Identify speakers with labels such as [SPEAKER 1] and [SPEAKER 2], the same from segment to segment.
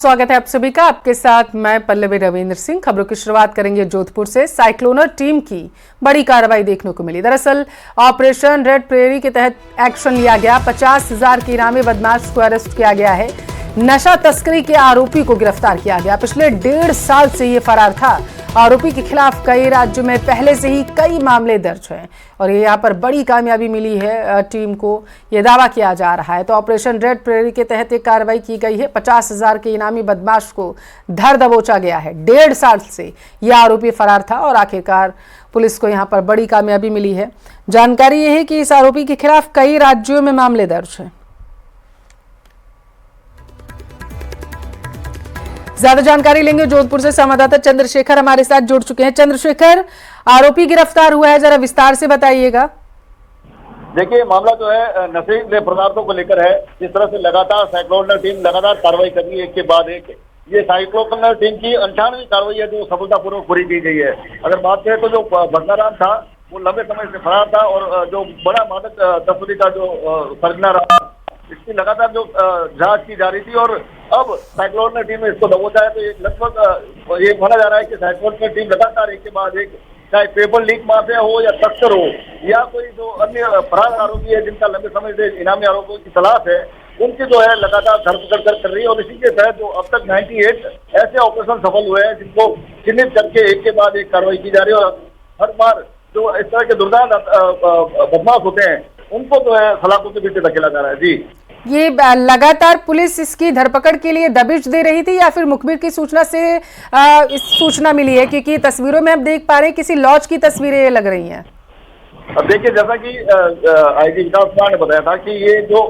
[SPEAKER 1] स्वागत है आप सभी का। आपके साथ मैं पल्लवी रविंद्र सिंह। खबरों की शुरुआत करेंगे जोधपुर से। साइक्लोनर टीम की बड़ी कार्रवाई देखने को मिली। दरअसल ऑपरेशन रेड प्रेरी के तहत एक्शन लिया गया। 50,000 के इनामी बदमाश को अरेस्ट किया गया है। नशा तस्करी के आरोपी को गिरफ्तार किया गया। पिछले 1.5 साल से ये फरार था। आरोपी के खिलाफ कई राज्यों में पहले से ही कई मामले दर्ज हैं और यहाँ पर बड़ी कामयाबी मिली है टीम को, ये दावा किया जा रहा है। तो ऑपरेशन रेड प्रेरी के तहत एक कार्रवाई की गई है। 50,000 के इनामी बदमाश को धर दबोचा गया है। 1.5 साल से यह आरोपी फरार था और आखिरकार पुलिस को यहाँ पर बड़ी कामयाबी मिली है। जानकारी यह है कि इस आरोपी के खिलाफ कई राज्यों में मामले दर्ज हैं। ज्यादा जानकारी लेंगे जोधपुर से। संवाददाता चंद्रशेखर हमारे साथ जुड़ चुके हैं। चंद्रशेखर, आरोपी गिरफ्तार हुआ है, जरा विस्तार से बताइएगा।
[SPEAKER 2] देखिए, मामला जो है नशीले पदार्थों को लेकर है। जिस तरह से लगातार साइक्लोनर टीम लगातार कार्रवाई कर रही है, एक के बाद एक। ये साइक्लोनर टीम की 98वीं कार्रवाई है जो सफलतापूर्वक पूरी की गई है। अगर बात करें तो जो भंडाराम था वो लंबे समय से फरार था और जो बड़ा मादक तस्करी का जो सरगना रहा, इसकी लगातार जो जांच की जा रही थी और अब साइक्लोनर टीम ने इसको दबोचा है। तो ये लगभग ये माना जा रहा है कि साइक्लोनर टीम लगातार एक के बाद एक, चाहे पेपर लीक माफिया हो या तस्कर हो या कोई जो अन्य फरार आरोपी है जिनका लंबे समय से इनामी आरोपियों की तलाश है, उनकी जो है लगातार धरपकड़ कर रही है। और इसी के तहत जो अब तक 98 ऐसे ऑपरेशन सफल हुए हैं जिनको चिन्हित करके एक के बाद एक कार्रवाई की जा रही है। और हर बार जो इस तरह के दुर्दांत बदमाश होते हैं उनको जो है सलाखों के पीछे धकेला जा रहा है। जी,
[SPEAKER 1] ये लगातार पुलिस इसकी धरपकड़ के लिए दबिश दे रही थी या फिर मुखबिर की सूचना से इस सूचना मिली है? क्योंकि तस्वीरों में हम देख पा रहे हैं किसी लॉज की तस्वीरें ये लग रही हैं।
[SPEAKER 2] अब देखिए, जैसा कि आईजी विकास कुमार ने बताया था कि ये जो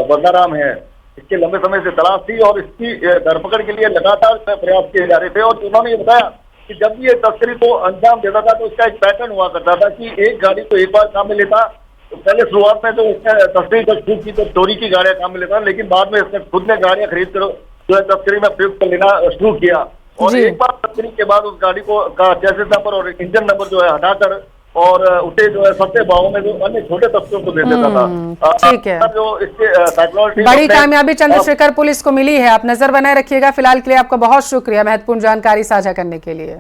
[SPEAKER 2] बंदाराम है इसके लंबे समय से तलाश थी और इसकी धरपकड़ के लिए लगातार प्रयास किए जा रहे थे। और उन्होंने ये बताया कि जब भी ये तस्करी को अंजाम देता था तो इसका एक पैटर्न हुआ करता था कि एक गाड़ी को एक बार काम में लेता। तो पहले शुरुआत में तो उसने तस्करी जब शुरू की तो चोरी की गाड़ियां काम में लेता, लेकिन बाद में इसने खुद ने गाड़ियां खरीद कर जो है तस्करी में प्रयुक्त कर लेना शुरू किया। और एक बार तस्करी के बाद उस गाड़ी को का चेसिस नंबर और इंजन नंबर जो है हटाकर और उसे जो है सस्ते भावों में जो अन्य छोटे तस्करों को दे देता था।
[SPEAKER 1] ठीक है,
[SPEAKER 2] जो इसके
[SPEAKER 1] बड़ी कामयाबी चंद्रशेखर पुलिस को मिली है। आप नजर बनाए रखिएगा। फिलहाल के लिए आपका बहुत शुक्रिया महत्वपूर्ण जानकारी साझा करने के लिए।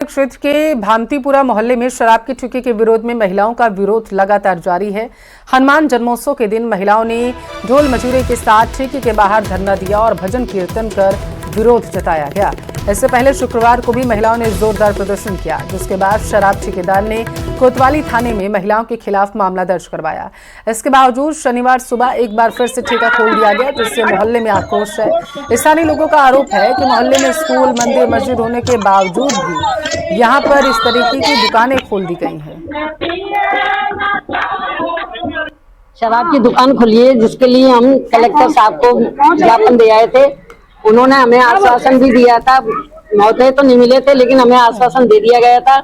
[SPEAKER 1] क्षेत्र के भांतिपुरा मोहल्ले में शराब की ठेके के विरोध में महिलाओं का विरोध लगातार जारी है। हनुमान जन्मोत्सव के दिन महिलाओं ने ढोल मजूरे के साथ ठेके के बाहर धरना दिया और भजन कीर्तन कर विरोध जताया गया। इससे पहले शुक्रवार को भी महिलाओं ने जोरदार प्रदर्शन किया, जिसके बाद शराब ठेकेदार ने कोतवाली थाने में महिलाओं के खिलाफ मामला दर्ज करवाया। इसके बावजूद शनिवार सुबह एक बार फिर से ठेका खोल दिया गया, जिससे मोहल्ले में आक्रोश है। स्थानीय लोगों का आरोप है कि मोहल्ले में स्कूल, मंदिर, मस्जिद होने के बावजूद भी यहाँ पर इस तरीके की दुकानें खोल दी गई हैं।
[SPEAKER 3] शराब की दुकान खुली है, जिसके लिए हम कलेक्टर साहब को ज्ञापन दे आए थे। उन्होंने हमें आश्वासन भी दिया था। मौके तो नहीं मिले थे, लेकिन हमें आश्वासन दे दिया गया था।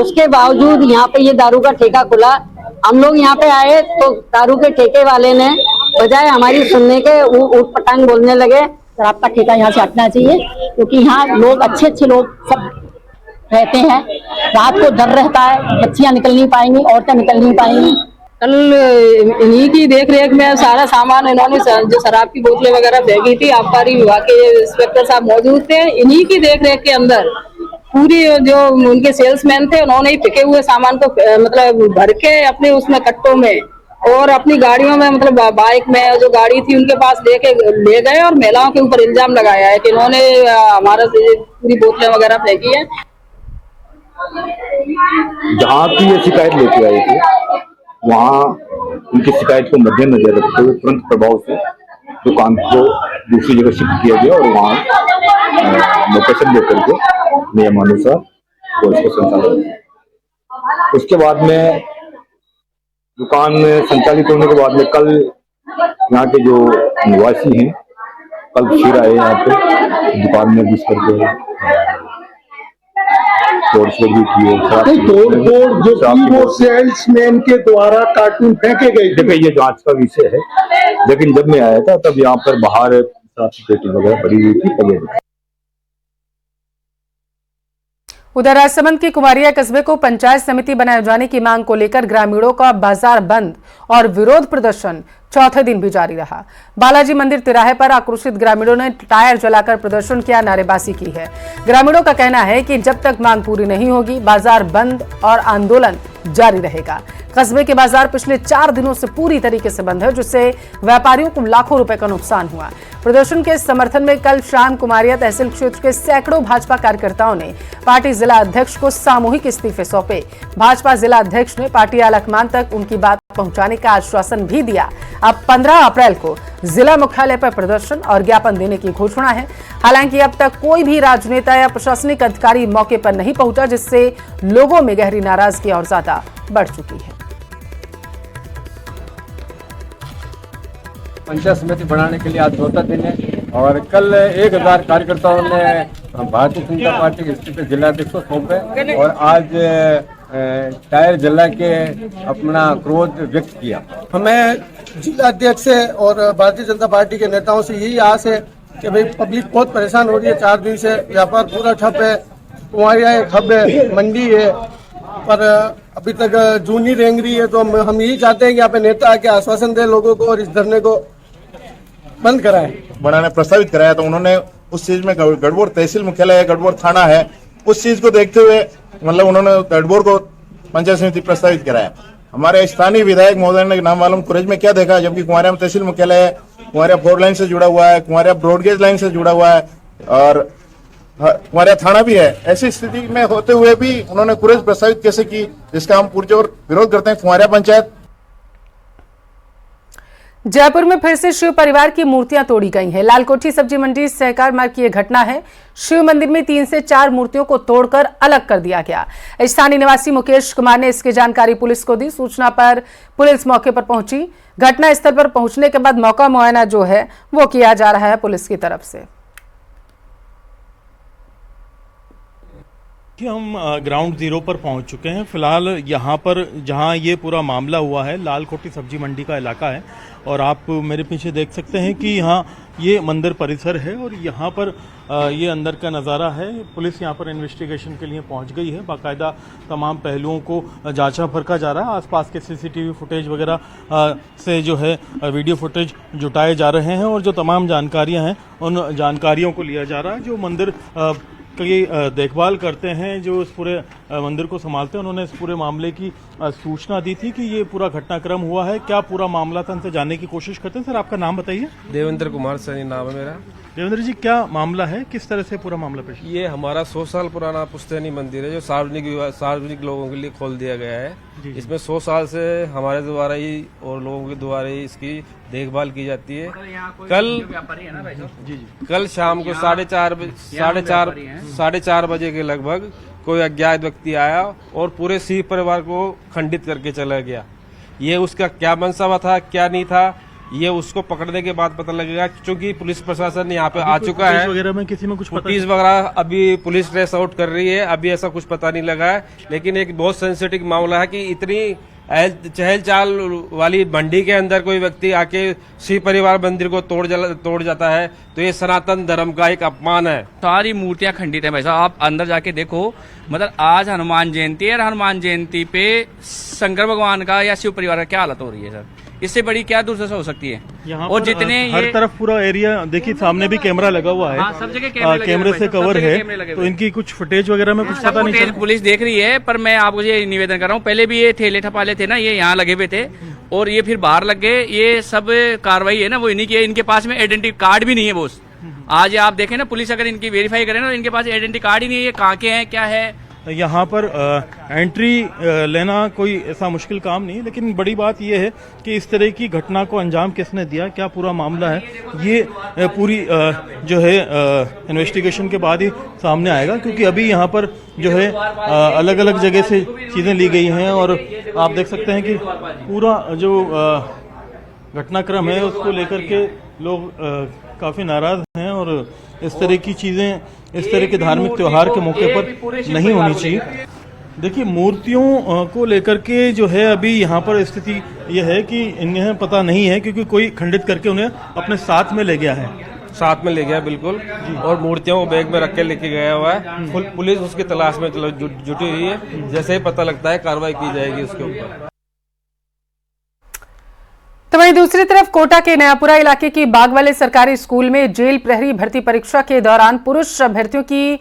[SPEAKER 3] उसके बावजूद यहाँ पे ये दारू का ठेका खुला। हम लोग यहाँ पे आए तो दारू के ठेके वाले ने बजाय हमारी सुनने के ऊट पटांग बोलने लगे।
[SPEAKER 4] शराब का ठेका यहाँ से हटना चाहिए, क्योंकि यहाँ लोग अच्छे लोग सब रहते हैं। रात को डर रहता है, बच्चियां निकल नहीं पाएंगी, औरतें निकल नहीं पाएंगी। कल इन्हीं की देख रेख में सारा सामान, इन्होंने जो शराब की बोतलें वगैरह फेंकी थी, आबकारी विभाग के इंस्पेक्टर साहब मौजूद थे। इन्हीं की देख रेख के अंदर पूरी जो उनके सेल्समैन थे, उन्होंने ही फेंके हुए सामान को मतलब भर के अपने उसमें कट्टों में और अपनी गाड़ियों में, मतलब बाइक में जो गाड़ी थी उनके पास ले गए और महिलाओं के ऊपर इल्जाम लगाया है कि इन्होंने हमारा पूरी बोतलें वगैरह फेंकी है।
[SPEAKER 5] जहाँ की ये शिकायत लेके आए थे, वहाँ उनकी शिकायत को मद्देनजर रखते हुए तुरंत प्रभाव से दुकान को दूसरी जगह शिफ्ट किया गया और वहाँ लोकेशन लेकर के नियमानुसार पुलिस को संचालित किया। उसके बाद में दुकान संचालित होने के बाद में कल यहाँ के जो निवासी हैं कल फिर आए यहाँ पे दुकान में घुस करके
[SPEAKER 6] तोड़-फोड़ जो की वो सेल्समैन के द्वारा कार्टून फेंके गए।
[SPEAKER 5] देखिए, ये जांच का विषय है, लेकिन जब मैं आया था तब यहाँ पर बाहर शराब की पेटी वगैरह पड़ी हुई थी।
[SPEAKER 1] उधर राजसमंद के कुमारिया कस्बे को पंचायत समिति बनाए जाने की मांग को लेकर ग्रामीणों का बाजार बंद और विरोध प्रदर्शन चौथे दिन भी जारी रहा। बालाजी मंदिर तिराहे पर आक्रोशित ग्रामीणों ने टायर जलाकर प्रदर्शन किया, नारेबाजी की है। ग्रामीणों का कहना है कि जब तक मांग पूरी नहीं होगी बाजार बंद और आंदोलन जारी रहेगा। कस्बे के बाजार पिछले 4 दिनों से पूरी तरीके से बंद है, जिससे व्यापारियों को लाखों रुपए का नुकसान हुआ। प्रदर्शन के समर्थन में कल शाम कुमारिया तहसील क्षेत्र के सैकड़ों भाजपा कार्यकर्ताओं ने पार्टी जिला अध्यक्ष को सामूहिक इस्तीफे सौंपे। भाजपा जिला अध्यक्ष ने पार्टी आलाकमान तक उनकी बात पहुंचाने का आश्वासन भी दिया। अब 15 अप्रैल को जिला मुख्यालय पर प्रदर्शन और ज्ञापन देने की घोषणा है। हालांकि अब तक कोई भी राजनेता या प्रशासनिक अधिकारी मौके पर नहीं पहुंचा, जिससे लोगों में गहरी नाराजगी और ज्यादा बढ़ चुकी है।
[SPEAKER 7] पंचायत समिति बनाने के लिए आज चौथा दिन है और कल 1000 कार्यकर्ताओं ने भारतीय जनता पार्टी के इस्तीफे जिलाध्यक्ष को सौंपे और आज टायर जला के अपना क्रोध व्यक्त किया।
[SPEAKER 6] हमें जिला अध्यक्ष से और भारतीय जनता पार्टी के नेताओं से यही आस है कि भाई पब्लिक बहुत परेशान हो रही है। 4 दिन से व्यापार पूरा ठप है, कुमारिया एक हब है, मंडी है, पर अभी तक जून ही रेंग रही है। तो हम यही चाहते हैं कि यहाँ पे नेता आके आश्वासन दे लोगों को और इस धरने को बंद कराए।
[SPEAKER 8] बनाने प्रस्तावित कराया तो उन्होंने उस चीज में गढ़बोर तहसील मुख्यालय है, गढ़बोर थाना है, उस चीज को देखते हुए मतलब उन्होंने गढ़बोर को पंचायत समिति प्रस्तावित कराया। हमारे स्थानीय विधायक महोदय ने नाम मालूम कुरेज में क्या देखा, जबकि कुमारिया में तहसील मुख्यालय है, कुमारिया 4 लाइन से जुड़ा हुआ है, कुमारिया ब्रॉडगेज लाइन से जुड़ा हुआ है और कुमारिया थाना भी है। ऐसी स्थिति में होते हुए भी उन्होंने कुरेज प्रस्तावित कैसे की, जिसका हम पुरजोर विरोध करते हैं। कुमारिया पंचायत
[SPEAKER 1] जयपुर में फिर से शिव परिवार की मूर्तियां तोड़ी गई हैं। लालकोठी सब्जी मंडी सहकार मार्ग की यह घटना है। शिव मंदिर में 3 से 4 मूर्तियों को तोड़कर अलग कर दिया गया। स्थानीय निवासी मुकेश कुमार ने इसकी जानकारी पुलिस को दी। सूचना पर पुलिस मौके पर पहुंची। घटना स्थल पर पहुंचने के बाद मौका मुआयना जो है वो किया जा रहा है पुलिस की तरफ से।
[SPEAKER 9] कि हम ग्राउंड जीरो पर पहुंच चुके हैं। फिलहाल यहाँ पर जहाँ ये पूरा मामला हुआ है लालकोठी सब्जी मंडी का इलाका है और आप मेरे पीछे देख सकते हैं कि यहाँ ये मंदिर परिसर है और यहाँ पर ये अंदर का नज़ारा है। पुलिस यहाँ पर इन्वेस्टिगेशन के लिए पहुँच गई है। बाकायदा तमाम पहलुओं को जांचा परखा जा रहा है। आसपास के सीसीटीवी फुटेज वगैरह से जो है वीडियो फुटेज जुटाए जा रहे हैं और जो तमाम जानकारियाँ हैं उन जानकारियों को लिया जा रहा है। जो मंदिर की देखभाल करते हैं, जो इस पूरे मंदिर को संभालते हैं, उन्होंने इस पूरे मामले की सूचना दी थी कि ये पूरा घटनाक्रम हुआ है। क्या पूरा मामला था, उनसे जानने की कोशिश करते हैं। सर, आपका नाम बताइए।
[SPEAKER 10] देवेंद्र कुमार सैनी नाम है मेरा।
[SPEAKER 9] देवेंद्र जी, क्या मामला है, किस तरह से पूरा मामला पेश?
[SPEAKER 10] ये हमारा 100 साल पुराना पुश्तैनी मंदिर है जो सार्वजनिक लोगों के लिए खोल दिया गया है। इसमें 100 साल से हमारे द्वारा ही और लोगों के द्वारा ही इसकी देखभाल की जाती है। कल शाम को 4:30 बजे के लगभग कोई अज्ञात व्यक्ति आया और पूरे सिंह परिवार को खंडित करके चला गया। ये उसका क्या मनसावा था, क्या नहीं था, ये उसको पकड़ने के बाद पता लगेगा, क्योंकि पुलिस प्रशासन यहाँ पे आ चुका है।
[SPEAKER 9] वगैरह में किसी में कुछ
[SPEAKER 10] फुटेज वगैरह अभी पुलिस ट्रेस आउट कर रही है। अभी ऐसा कुछ पता नहीं लगा है, लेकिन एक बहुत सेंसिटिव मामला है कि इतनी चहल चाल वाली मंडी के अंदर कोई व्यक्ति आके शिव परिवार मंदिर को तोड़ जाता है, तो ये सनातन धर्म का एक अपमान है।
[SPEAKER 11] सारी मूर्तियां खंडित हैं भाई साहब, आप अंदर जाके देखो। मतलब आज हनुमान जयंती है और हनुमान जयंती पे शंकर भगवान का या शिव परिवार का क्या हालत हो रही है सर, इससे बड़ी क्या दुर्दशा हो सकती है।
[SPEAKER 9] यहाँ
[SPEAKER 11] और जितने
[SPEAKER 9] हर तरफ पूरा एरिया देखिए, सामने भी कैमरा लगा हुआ है।
[SPEAKER 11] हाँ, सब जगह
[SPEAKER 9] कैमरे से कवर है, तो इनकी कुछ फुटेज वगैरह में कुछ पता नहीं चला।
[SPEAKER 11] पुलिस देख रही है, पर मैं आपको ये निवेदन कर रहा हूँ, पहले भी ये ठेले ठपाले थे ना, ये यहाँ लगे हुए थे और ये फिर बाहर लग गए। ये सब कार्रवाई है ना वो इन्हीं की है। इनके पास में आइडेंटिटी कार्ड भी नहीं है बोस। आज आप देखें ना, पुलिस अगर इनकी वेरीफाई करे ना, इनके पास आइडेंटिटी कार्ड ही नहीं है। ये कहाँ के हैं, क्या है।
[SPEAKER 9] यहाँ पर एंट्री लेना कोई ऐसा मुश्किल काम नहीं, लेकिन बड़ी बात यह है कि इस तरह की घटना को अंजाम किसने दिया, क्या पूरा मामला है, ये पूरी जो है इन्वेस्टिगेशन के बाद ही सामने आएगा। क्योंकि अभी यहाँ पर जो है अलग अलग जगह से चीज़ें ली गई हैं और आप देख सकते हैं कि पूरा जो घटनाक्रम है उसको लेकर के लोग काफ़ी नाराज हैं और इस तरह की चीज़ें, इस तरह के धार्मिक त्योहार के मौके पर नहीं होनी चाहिए। देखिए, मूर्तियों को लेकर के जो है अभी यहाँ पर स्थिति यह है कि इन्हें पता नहीं है, क्योंकि कोई खंडित करके उन्हें अपने साथ में ले गया है।
[SPEAKER 10] साथ में ले गया बिल्कुल, और मूर्तियों को बैग में रख के लेके गया हुआ है। पुलिस उसकी तलाश में जुटी हुई है, जैसे ही पता लगता है कार्रवाई की जाएगी उसके ऊपर।
[SPEAKER 1] तो वहीं दूसरी तरफ कोटा के नयापुरा इलाके की बागवाले सरकारी स्कूल में जेल प्रहरी भर्ती परीक्षा के दौरान पुरुष अभ्यर्थियों की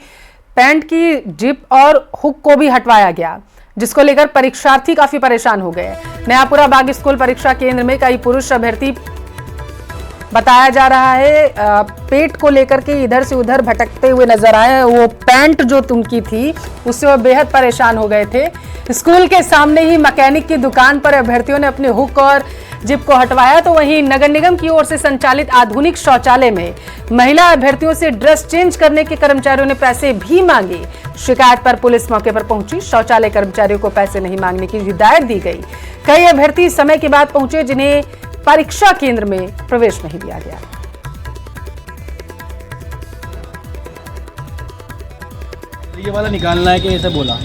[SPEAKER 1] पैंट की जिप और हुक को भी हटवाया गया, जिसको लेकर परीक्षार्थी काफी परेशान हो गए। नयापुरा बाग स्कूल परीक्षा केंद्र में कई पुरुष अभ्यर्थी बताया जा रहा है पेट को लेकर के इधर से उधर भटकते हुए नजर आए। वो पैंट जो उनकी थी उससे वो बेहद परेशान हो गए थे। स्कूल के सामने ही मैकेनिक की दुकान पर अभ्यर्थियों ने अपने हुक और जिप को हटवाया। तो वहीं नगर निगम की ओर से संचालित आधुनिक शौचालय में महिला अभ्यर्थियों से ड्रेस चेंज करने के कर्मचारियों ने पैसे भी मांगे। शिकायत पर पुलिस मौके पर पहुंची। शौचालय कर्मचारियों को पैसे नहीं मांगने की हिदायत दी गई। कई अभ्यर्थी समय के बाद पहुंचे जिन्हें परीक्षा केंद्र में प्रवेश नहीं दिया गया।
[SPEAKER 12] ये वाला निकालना है कि ऐसे बोला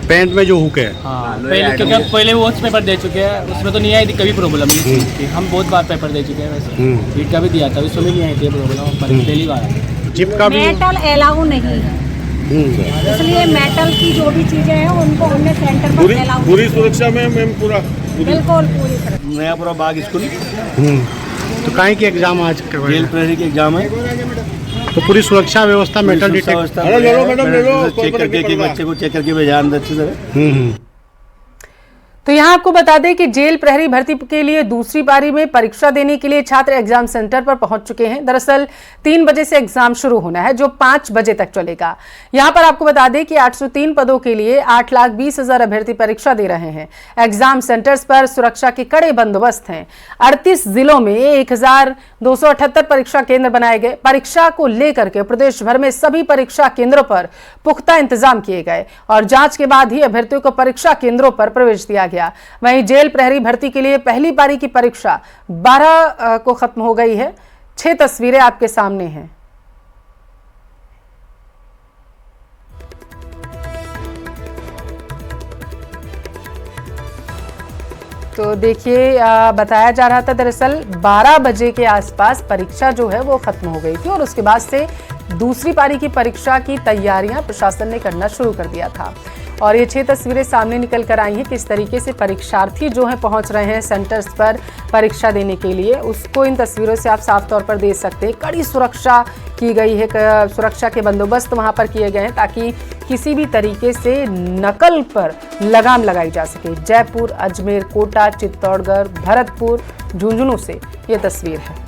[SPEAKER 13] पैंट में जो हुक है।
[SPEAKER 12] हाँ, क्योंकि पहले वो पेपर दे चुके हैं, उसमें तो नहीं आई थी कभी प्रॉब्लम नहीं। हम बहुत बार पेपर दे चुके हैं, वैसे सीट का भी दिया था, उसमें नहीं आई थी प्रॉब्लम, पर पहली बार
[SPEAKER 13] जिप का भी
[SPEAKER 14] मेटल अलाउ नहीं है, इसलिए मेटल की जो भी चीजें हैं उनको हमने सेंटर पर अलाउ।
[SPEAKER 13] पूरी सुरक्षा में मैम पूरा
[SPEAKER 14] बिल्कुल पूरी सुरक्षा।
[SPEAKER 12] नयापुरा बाग स्कूल
[SPEAKER 13] तो काहे की एग्जाम आज
[SPEAKER 12] जेल प्रहरी की एग्जाम है,
[SPEAKER 13] तो पूरी सुरक्षा व्यवस्था मेटल डिटेक्ट
[SPEAKER 12] चेक करके बच्चे को चेक करके भेजा अंदर अच्छी तरह।
[SPEAKER 1] तो यहाँ आपको बता दें कि जेल प्रहरी भर्ती के लिए दूसरी पारी में परीक्षा देने के लिए छात्र एग्जाम सेंटर पर पहुंच चुके हैं। दरअसल 3 बजे से एग्जाम शुरू होना है, जो 5 बजे तक चलेगा। यहाँ पर आपको बता दें कि 803 पदों के लिए 8,20,000 अभ्यर्थी परीक्षा दे रहे हैं। एग्जाम सेंटर्स पर सुरक्षा के कड़े बंदोबस्त हैं। 38 जिलों में 1,278 परीक्षा केंद्र बनाए गए। परीक्षा को लेकर के प्रदेश भर में सभी परीक्षा केंद्रों पर पुख्ता इंतजाम किए गए और जांच के बाद ही अभ्यर्थियों को परीक्षा केंद्रों पर प्रवेश दिया गया। वहीं जेल प्रहरी भर्ती के लिए पहली पारी की परीक्षा 12 को खत्म हो गई है। 6 तस्वीरें आपके सामने हैं। तो देखिए, बताया जा रहा था दरअसल 12 बजे के आसपास परीक्षा जो है वो खत्म हो गई थी और उसके बाद से दूसरी पारी की परीक्षा की तैयारियां प्रशासन ने करना शुरू कर दिया था। और ये 6 तस्वीरें सामने निकल कर आई हैं, किस तरीके से परीक्षार्थी जो हैं पहुंच रहे हैं सेंटर्स पर परीक्षा देने के लिए। उसको इन तस्वीरों से आप साफ तौर पर देख सकते हैं। कड़ी सुरक्षा की गई है, सुरक्षा के बंदोबस्त वहां पर किए गए हैं ताकि किसी भी तरीके से नकल पर लगाम लगाई जा सके। जयपुर, अजमेर, कोटा, चित्तौड़गढ़, भरतपुर, झुंझुनू से ये तस्वीर है।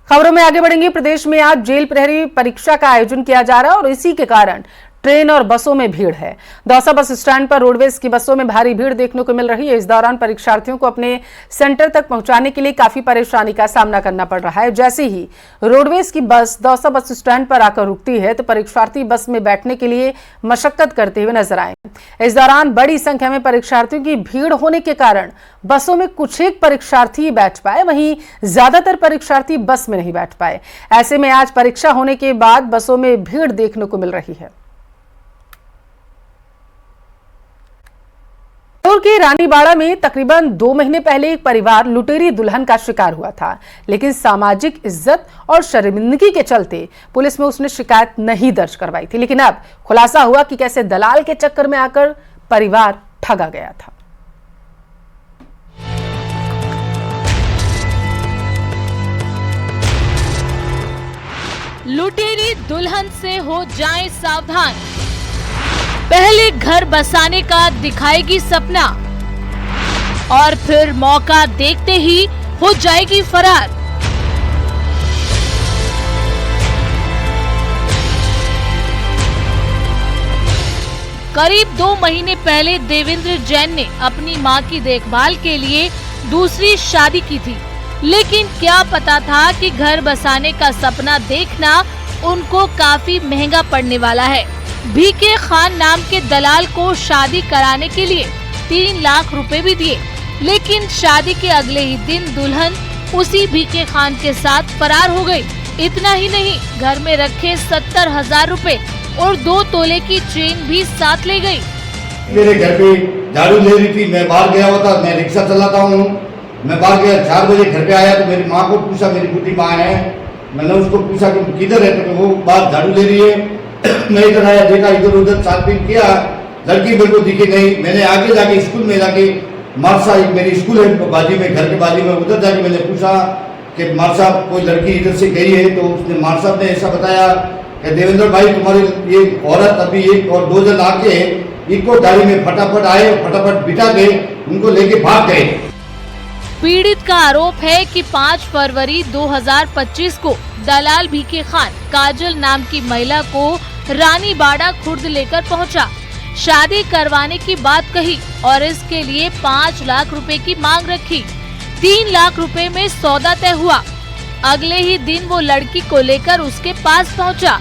[SPEAKER 1] खबरों में आगे बढ़ेंगे। प्रदेश में आज जेल प्रहरी परीक्षा का आयोजन किया जा रहा है और इसी के कारण ट्रेन और बसों में भीड़ है। दौसा बस स्टैंड पर रोडवेज की बसों में भारी भीड़ देखने को मिल रही है। इस दौरान परीक्षार्थियों को अपने सेंटर तक पहुंचाने के लिए काफी परेशानी का सामना करना पड़ रहा है। जैसे ही रोडवेज की बस दौसा बस स्टैंड पर आकर रुकती है तो परीक्षार्थी बस में बैठने के लिए मशक्कत करते हुए नजर आए। इस दौरान बड़ी संख्या में परीक्षार्थियों की भीड़ होने के कारण बसों में कुछ एक परीक्षार्थी बैठ पाए, वहीं ज्यादातर परीक्षार्थी बस में नहीं बैठ पाए। ऐसे में आज परीक्षा होने के बाद बसों में भीड़ देखने को मिल रही है। के रानीबाड़ा में तकरीबन 2 महीने पहले एक परिवार लुटेरी दुल्हन का शिकार हुआ था, लेकिन सामाजिक इज्जत और शर्मिंदगी के चलते पुलिस में उसने शिकायत नहीं दर्ज करवाई थी। लेकिन अब खुलासा हुआ कि कैसे दलाल के चक्कर में आकर परिवार ठगा गया था।
[SPEAKER 15] लुटेरी दुल्हन से हो जाएं सावधान। पहले घर बसाने का दिखाएगी सपना और फिर मौका देखते ही हो जाएगी फरार। करीब 2 महीने पहले देवेंद्र जैन ने अपनी मां की देखभाल के लिए दूसरी शादी की थी, लेकिन क्या पता था कि घर बसाने का सपना देखना उनको काफी महंगा पड़ने वाला है। भीके खान नाम के दलाल को शादी कराने के लिए 3 लाख रुपए भी दिए, लेकिन शादी के अगले ही दिन दुल्हन उसी भीके खान के साथ फरार हो गई। इतना ही नहीं, घर में रखे 70,000 रुपए और 2 तोले की चेन भी साथ ले गई।
[SPEAKER 16] मेरे घर पे झाड़ू ले रही थी, मैं बाहर गया हुआ था, मैं रिक्शा चलाता हूँ, मैं बाहर गया 4 बजे घर पे आया तो मेरी माँ को पूछा, मेरी बुढ़ी माँ है, मैंने उसको पूछा कि किधर है, तो वो बाहर झाड़ू ले रही है। मैं इधर आया, देखा इधर उधर छानबीन किया, लड़की मेरे को दिखी नहीं। मैंने आगे जाके स्कूल में जाके मारसा, मेरी स्कूल है बाजी में, घर के बाजी में, उधर जाके मैंने पूछा कि मार साहब कोई लड़की इधर से गई है, तो उसने मार साहब ने ऐसा बताया कि देवेंद्र भाई तुम्हारी ये औरत अभी 1 और 2 जन आके इनको गाड़ी में फटाफट आए, फटाफट बिठा के उनको लेके भाग गए।
[SPEAKER 15] पीड़ित का आरोप है कि 5 फरवरी 2025 को दलाल भीखे खान काजल नाम की महिला को रानीबाड़ा खुर्द लेकर पहुंचा, शादी करवाने की बात कही और इसके लिए 5 लाख रुपए की मांग रखी। 3 लाख रुपए में सौदा तय हुआ। अगले ही दिन वो लड़की को लेकर उसके पास पहुंचा।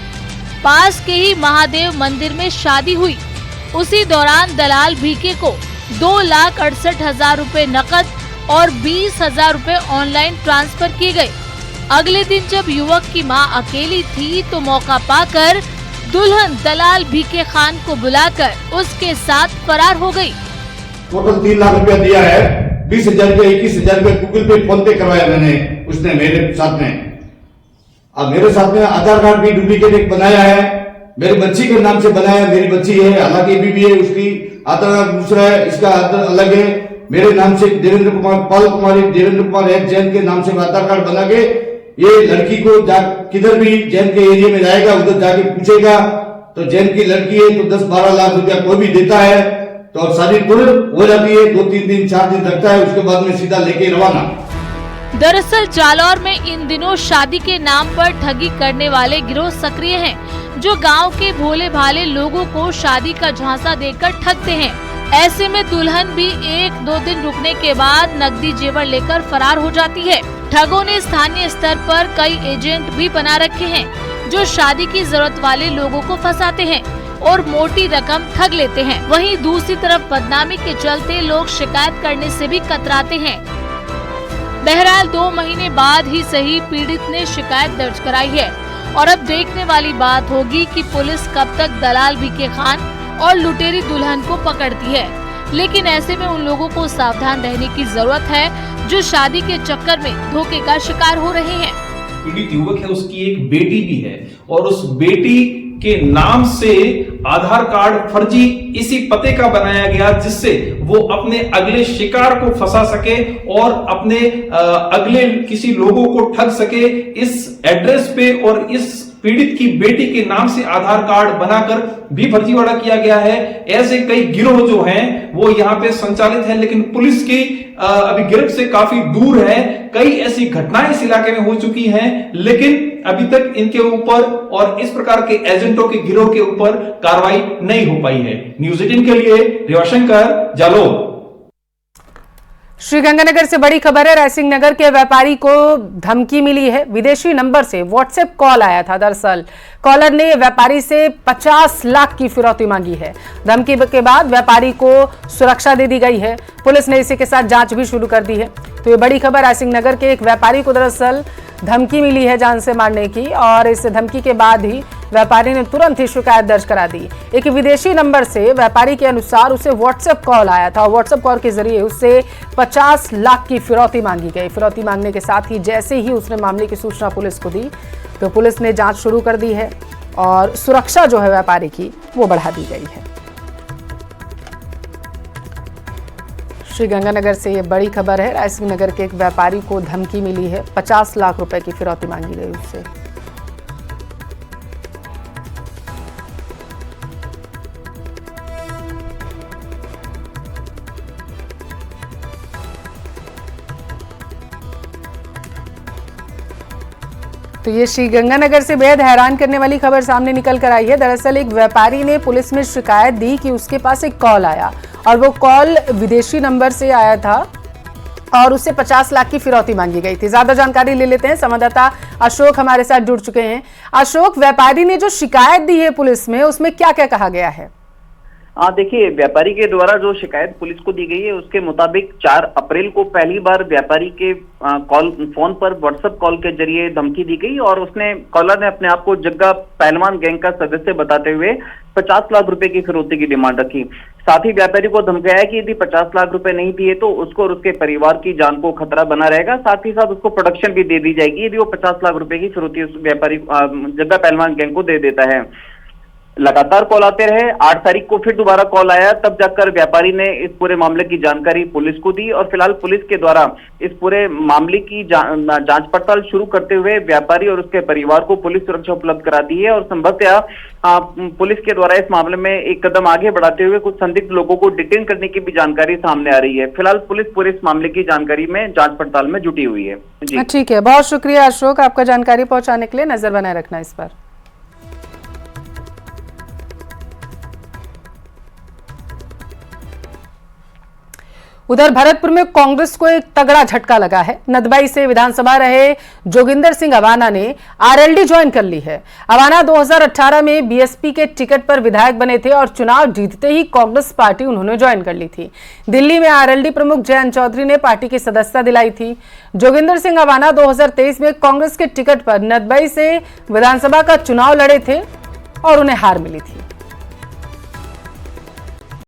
[SPEAKER 15] पास के ही महादेव मंदिर में शादी हुई। उसी दौरान दलाल भीखे को 2,68,000 रुपए नकद और 20,000 रुपए ऑनलाइन ट्रांसफर किए गए। अगले दिन जब युवक की मां अकेली थी तो मौका पाकर दुल्हन दलाल भीखे खान को बुलाकर उसके साथ फरार हो गई।
[SPEAKER 16] टोटल 3 लाख रुपया दिया है, 20,000 रुपया 21,000 रुपया गूगल पे फोन पे करवाया मैंने, उसने मेरे साथ में। अब मेरे साथ में आधार कार्ड भी डुप्लीकेट एक बनाया है, मेरी बच्ची के नाम से बनाया, मेरी बच्ची है, हालांकि भी है, उसकी आधार कार्ड दूसरा है, इसका आधार अलग है। मेरे नाम से देवेंद्र कुमार, पाल कुमारी देवेंद्र कुमार है, जैन के नाम से आधार कार्ड बना के ये लड़की को किधर भी जैन के एरिया में जाएगा, उधर जाके पूछेगा तो जैन की लड़की है तो 10-12 लाख रुपया कोई भी देता है, तो शादी तुरंत हो जाती है, 2-3 दिन 4 दिन लगता है, उसके बाद में सीधा लेके रवाना।
[SPEAKER 15] दरअसल जालौर में इन दिनों शादी के नाम पर ठगी करने वाले गिरोह सक्रिय हैं, जो गांव के भोले भाले लोगों को शादी का झांसा देकर ठगते हैं। ऐसे में दुल्हन भी 1-2 दिन रुकने के बाद नकदी जेवर लेकर फरार हो जाती है। ठगों ने स्थानीय स्तर पर कई एजेंट भी बना रखे हैं, जो शादी की जरूरत वाले लोगों को फंसाते हैं और मोटी रकम ठग लेते हैं। वहीं दूसरी तरफ बदनामी के चलते लोग शिकायत करने से भी कतराते हैं। बहरहाल 2 महीने बाद ही सही पीड़ित ने शिकायत दर्ज कराई है और अब देखने वाली बात होगी कि पुलिस कब तक दलाल भीखे खान और लुटेरी दुल्हन को पकड़ती है। लेकिन ऐसे में उन लोगों को सावधान रहने की जरूरत है जो शादी के चक्कर में धोखे का शिकार हो रहे हैं।
[SPEAKER 17] पीड़ित युवक है, उसकी एक बेटी भी है और उस बेटी के नाम से आधार कार्ड फर्जी इसी पते का बनाया गया, जिससे वो अपने अगले शिकार को फंसा सके और अपने अगले किसी लोगों को ठग सके। इस एड्रेस पे और इस पीड़ित की बेटी के नाम से आधार कार्ड बनाकर भी फर्जीवाड़ा किया गया है। ऐसे कई गिरोह जो हैं वो यहाँ पे संचालित है, लेकिन पुलिस की अभी गिरफ्त से काफी दूर है। कई ऐसी घटनाएं इस इलाके में हो चुकी हैं, लेकिन अभी तक इनके ऊपर और इस प्रकार के एजेंटों के गिरोह के ऊपर कार्रवाई नहीं हो पाई है। न्यूज़ 18 के लिए रेवाशंकर, जालोर।
[SPEAKER 1] श्रीगंगानगर से बड़ी खबर है। रायसिंह नगर के व्यापारी को धमकी मिली है। विदेशी नंबर से व्हाट्सएप कॉल आया था। दरअसल कॉलर ने व्यापारी से 50 लाख की फिरौती मांगी है। धमकी के बाद व्यापारी को सुरक्षा दे दी गई है। पुलिस ने इसी के साथ जांच भी शुरू कर दी है। तो ये बड़ी खबर, रायसिंह नगर के एक व्यापारी को दरअसल धमकी मिली है जान से मारने की, और इस धमकी के बाद ही व्यापारी ने तुरंत ही शिकायत दर्ज करा दी। एक विदेशी नंबर से व्यापारी के अनुसार उसे व्हाट्सएप कॉल आया था। व्हाट्सएप कॉल के जरिए उससे 50 लाख की फिरौती मांगी गई। फिरौती मांगने के साथ ही जैसे ही उसने मामले की सूचना पुलिस को दी तो पुलिस ने जांच शुरू कर दी है और सुरक्षा जो है व्यापारी की वो बढ़ा दी गई है। श्रीगंगानगर से ये बड़ी खबर है। रायसिंह नगर के एक व्यापारी को धमकी मिली है, 50 लाख रुपए की फिरौती मांगी गई उससे। तो ये श्रीगंगानगर से बेहद हैरान करने वाली खबर सामने निकल कर आई है। दरअसल एक व्यापारी ने पुलिस में शिकायत दी कि उसके पास एक कॉल आया और वो कॉल विदेशी नंबर से आया था और उससे 50 लाख की फिरौती मांगी गई थी। ज्यादा जानकारी ले लेते हैं, संवाददाता अशोक हमारे साथ जुड़ चुके हैं। अशोक, व्यापारी ने जो शिकायत दी है पुलिस में, उसमें क्या क्या कहा गया है?
[SPEAKER 18] देखिए, व्यापारी के द्वारा जो शिकायत पुलिस को दी गई है उसके मुताबिक 4 अप्रैल को पहली बार व्यापारी के फोन पर व्हाट्सएप कॉल के जरिए धमकी दी गई और कॉलर ने अपने आप को जग्गा पहलवान गैंग का सदस्य बताते हुए 50 लाख रुपए की फिरौती की डिमांड रखी। साथ ही व्यापारी को धमकाया कि यदि 50 लाख रुपए नहीं दिए तो उसको और उसके परिवार की जान को खतरा बना रहेगा। साथ ही साथ उसको प्रोटेक्शन भी दे दी जाएगी यदि वो 50 लाख रुपए की फिरौती उस व्यापारी जग्गा पहलवान गैंग को दे देता है। लगातार कॉल आते रहे। 8 तारीख को फिर दोबारा कॉल आया, तब जाकर व्यापारी ने इस पूरे मामले की जानकारी पुलिस को दी और फिलहाल पुलिस के द्वारा इस पूरे मामले की जांच पड़ताल शुरू करते हुए व्यापारी और उसके परिवार को पुलिस सुरक्षा उपलब्ध करा दी है और संभवतः पुलिस के द्वारा इस मामले में एक कदम आगे बढ़ाते हुए कुछ संदिग्ध लोगों को डिटेन करने की भी जानकारी सामने आ रही है। फिलहाल पुलिस पूरे इस मामले की जानकारी में जांच पड़ताल में जुटी हुई है। जी
[SPEAKER 1] ठीक है, बहुत शुक्रिया अशोक आपका जानकारी पहुंचाने के लिए। नजर बनाए रखना इस पर। उधर भरतपुर में कांग्रेस को एक तगड़ा झटका लगा है। नदबई से विधानसभा रहे जोगिंदर सिंह अवाना ने आरएलडी ज्वाइन कर ली है। अवाना 2018 में बीएसपी के टिकट पर विधायक बने थे और चुनाव जीतते ही कांग्रेस पार्टी उन्होंने ज्वाइन कर ली थी। दिल्ली में आरएलडी प्रमुख जयंत चौधरी ने पार्टी की सदस्यता दिलाई थी। जोगिंदर सिंह अवाना 2023 में कांग्रेस के टिकट पर नदबई से विधानसभा का चुनाव लड़े थे और उन्हें हार मिली थी।